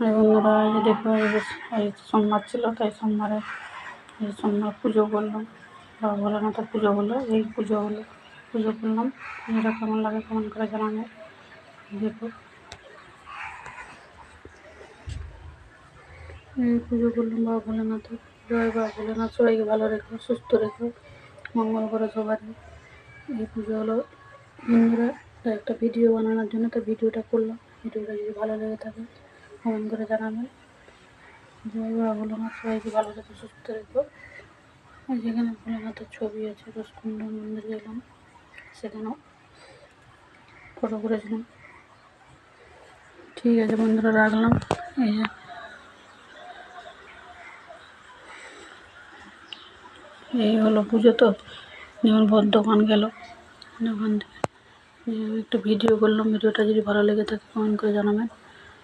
এই বন্ধুরা এই দেখো এই সোমবার ছিল, তাই সোমবারে এই সোমবার পুজো করলাম, বাবা ভোলেনাথের পুজো হলো, এই পুজো করলাম। পুজোটা কেমন লাগে কেমন করে জানাবে। দেখো এই পুজো করলাম বাবা ভোলেনাথের। জয় বাবা ভোলেনাথ, সবাইকে ভালো রেখো, সুস্থ রেখো, মঙ্গল করে সবারই। এই পুজো হলো বন্ধুরা, একটা ভিডিও বানানোর জন্য তো ভিডিওটা করলাম। ভিডিওটা যদি ভালো লেগে থাকে কমেন্ট করে জানাবেন। জয় বাবা ভোলেনাথ, সবাইকে ভালো রেখো, সুস্থ রেখো। আর যেখানে ভোলেনাথের ছবি আছে, রসকুন্ড মন্দির গেলাম, সেখানেও ফটো করেছিলাম। ঠিক আছে বন্ধুরা, রাখলাম। এই যে এই হলো পুজো, তো যেমন দোকান গেল, দোকান থেকে একটু ভিডিও করলাম। ভিডিওটা যদি ভালো লেগে থাকে কমেন্ট করে জানাবেন।